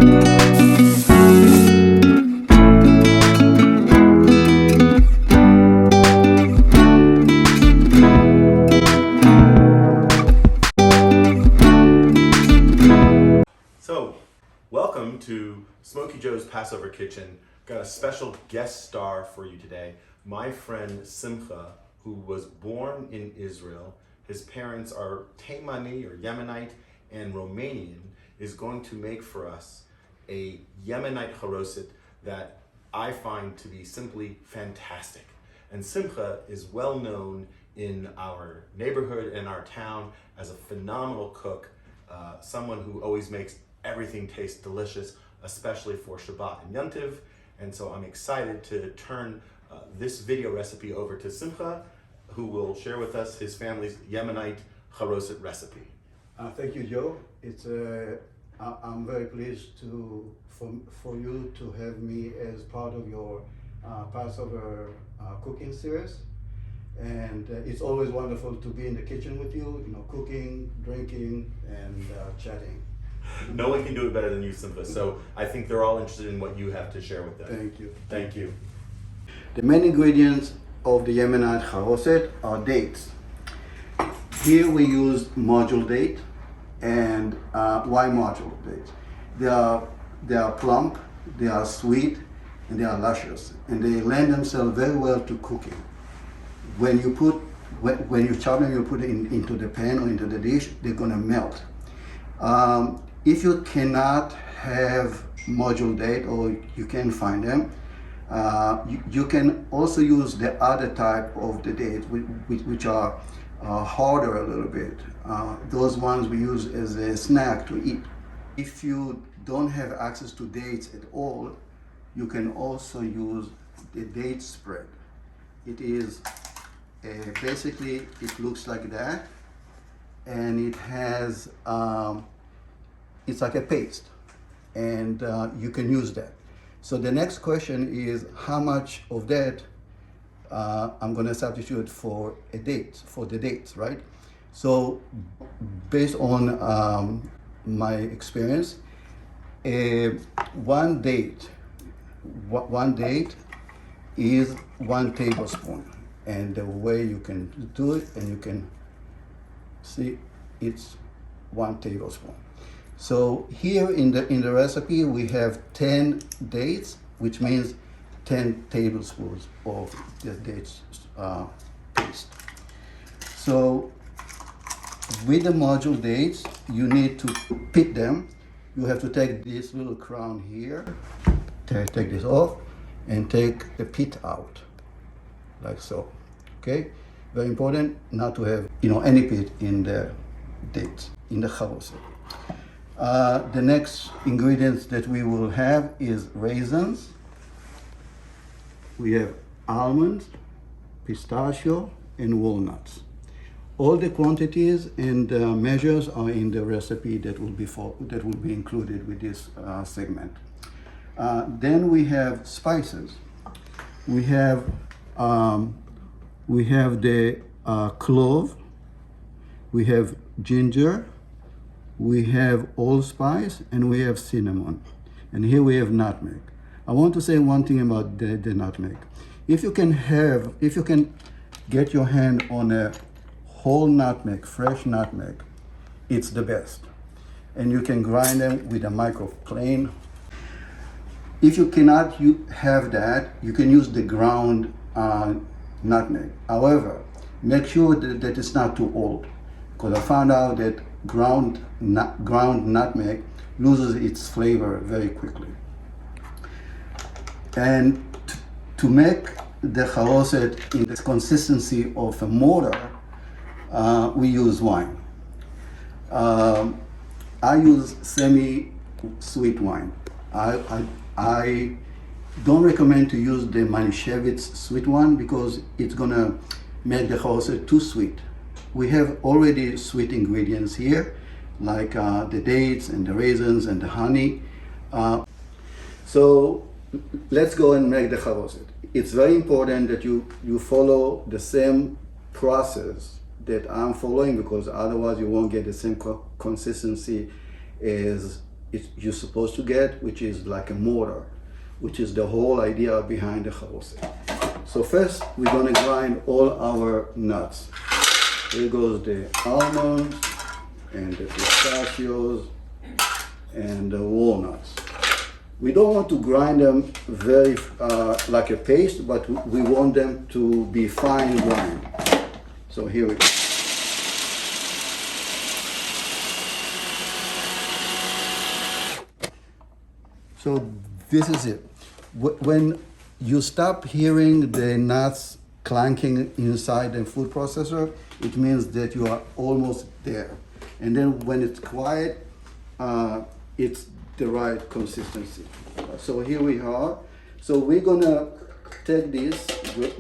So, welcome to Smokey Joe's Passover Kitchen. Got a special guest star for you today. My friend Simcha, who was born in Israel. His parents are Taimani or Yemenite and Romanian, is going to make for us a Yemenite Charoset that I find to be simply fantastic. And Simcha is well known in our neighborhood and our town as a phenomenal cook, someone who always makes everything taste delicious, especially for Shabbat and Yontiv. And so I'm excited to turn this video recipe over to Simcha, who will share with us his family's Yemenite Charoset recipe. Thank you, Joe. I'm very pleased for you to have me as part of your Passover cooking series. And it's always wonderful to be in the kitchen with you, cooking, drinking, and chatting. No one can do it better than you, Simcha. So I think they're all interested in what you have to share with them. Thank you. Thank you. The main ingredients of the Yemenite Charoset are dates. Here we use module date. And why module dates? They are plump, they are sweet, and they are luscious, and they lend themselves very well to cooking. When you chop them, you put it into the pan or into the dish, they're gonna melt. If you cannot have module date or you can't find them, you can also use the other type of the dates, which are harder a little bit. Those ones we use as a snack to eat. If you don't have access to dates at all, you can also use the date spread. It is basically, it looks like that, and it has it's like a paste, and you can use that. So the next question is, how much of that I'm going to substitute for the dates, right? So based on my experience, one date is 1 tablespoon, and the way you can do it, and you can see, it's 1 tablespoon. So here in the recipe we have 10 dates, which means 10 tablespoons of the dates paste. So with the module dates, you need to pit them. You have to take this little crown here, take this off, and take the pit out, like so. Okay, very important not to have any pit in the dates, in the charoset. The next ingredients that we will have is raisins. We have almonds, pistachio, and walnuts. All the quantities and measures are in the recipe that will be included with this segment. Then we have spices. We have the clove. We have ginger. We have allspice, and we have cinnamon. And here we have nutmeg. I want to say one thing about the nutmeg. If you can get your hand on a whole nutmeg, fresh nutmeg, it's the best. And you can grind them with a microplane. If you cannot have that, you can use the ground nutmeg. However, make sure that it's not too old, because I found out that ground nutmeg loses its flavor very quickly. And to make the charoset in the consistency of a mortar, we use wine. I use semi-sweet wine. I don't recommend to use the Manischewitz sweet one, because it's gonna make the charoset too sweet. We have already sweet ingredients here, like the dates and the raisins and the honey. So let's go and make the charoset. It's very important that you follow the same process that I'm following, because otherwise you won't get the same consistency as you're supposed to get, which is like a mortar, which is the whole idea behind the charoset. So first, we're gonna grind all our nuts. Here goes the almonds and the pistachios and the walnuts. We don't want to grind them very like a paste, but we want them to be fine grind. So here we go. So this is it. When you stop hearing the nuts clanking inside the food processor, it means that you are almost there. And then when it's quiet, it's the right consistency. So here we are. So we're gonna take these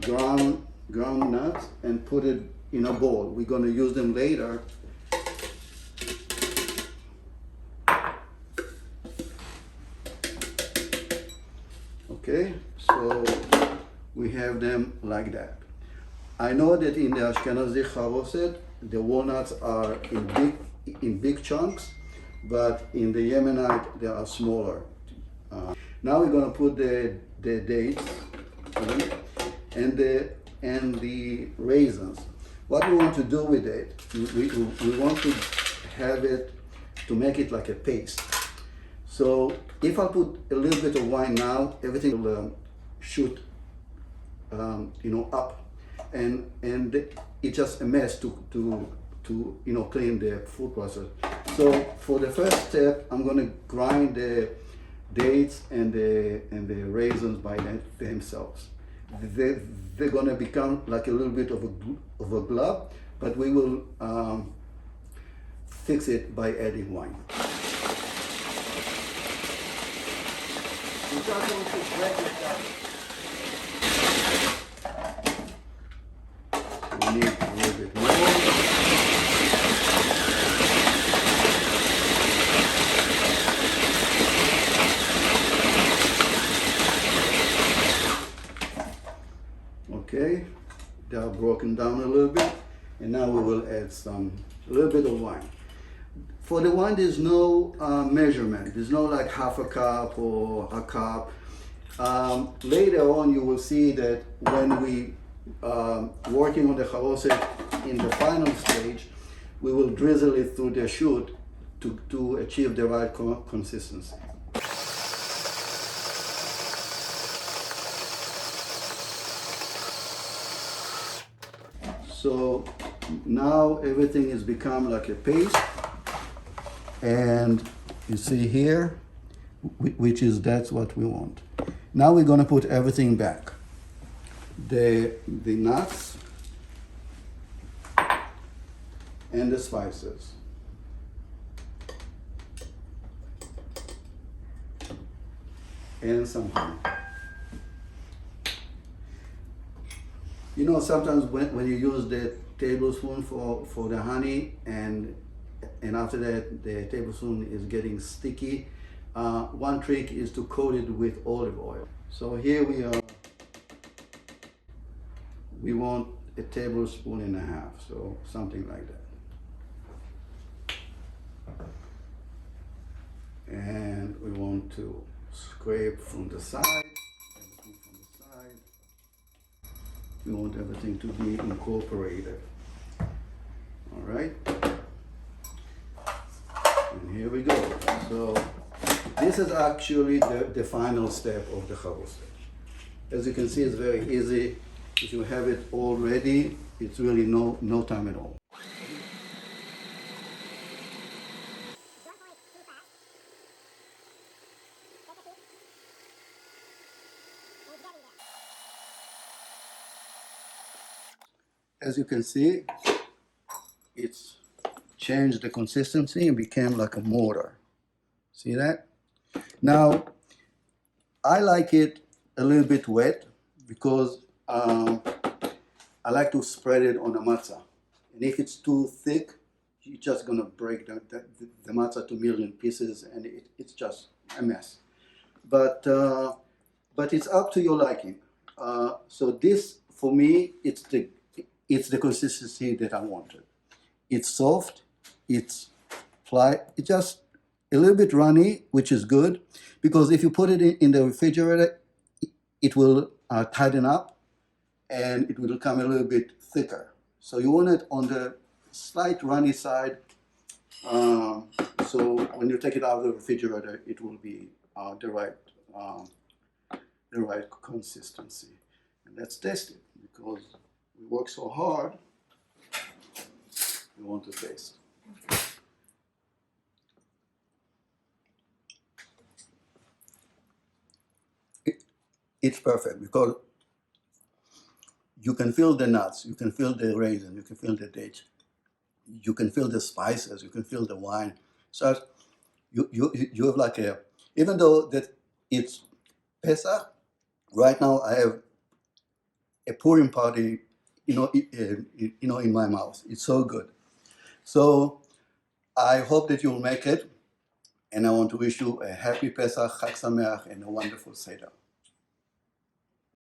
ground nuts and put it in a bowl. We're gonna use them later. Okay, so we have them like that. I know that in the Ashkenazi Charoset, the walnuts are in big chunks, but in the Yemenite, they are smaller. Now we're gonna put the dates and the raisins. What we want to do with it, we want to have it, to make it like a paste. So if I put a little bit of wine now, everything will shoot, up, and it's just a mess to clean the food process. So for the first step, I'm going to grind the dates and the raisins by themselves. They're going to become like a little bit of a glob, but we will fix it by adding wine. We're just going to break it down. We need a little bit more. Okay, they are broken down a little bit, and now we will add a little bit of wine. For the wine, there's no measurement. There's no like half a cup or a cup. Later on, you will see that when we working on the charoset in the final stage, we will drizzle it through the chute to achieve the right consistency. So now everything has become like a paste, and you see here, that's what we want. Now we're going to put everything back. The nuts and the spices. And some honey. Sometimes when you use the tablespoon for the honey and after that the tablespoon is getting sticky, one trick is to coat it with olive oil. So here we are. We want a tablespoon and a half, so something like that. And we want to scrape from the side, everything from the side. We want everything to be incorporated. All right. And here we go. So this is actually the final step of the charoset. As you can see, it's very easy. If you have it all ready, it's really no time at all. As you can see, it's changed the consistency and became like a mortar. See that? Now, I like it a little bit wet because I like to spread it on a matzah. And if it's too thick, you're just gonna break the matzah to a million pieces, and it's just a mess. But it's up to your liking. So this, for me, it's the consistency that I wanted. It's soft, it's fly, it's just a little bit runny, which is good, because if you put it in the refrigerator, it will tighten up and it will become a little bit thicker. So you want it on the slight runny side. So when you take it out of the refrigerator, it will be the right consistency. And let's test it, because we work so hard. We want to taste. It's perfect because you can feel the nuts, you can feel the raisin, you can feel the dates, you can feel the spices, you can feel the wine. So you have like a, even though that it's Pesach, right now I have a Purim party, in my mouth. It's so good. So I hope that you'll make it, and I want to wish you a happy Pesach, Chag Sameach, and a wonderful Seder.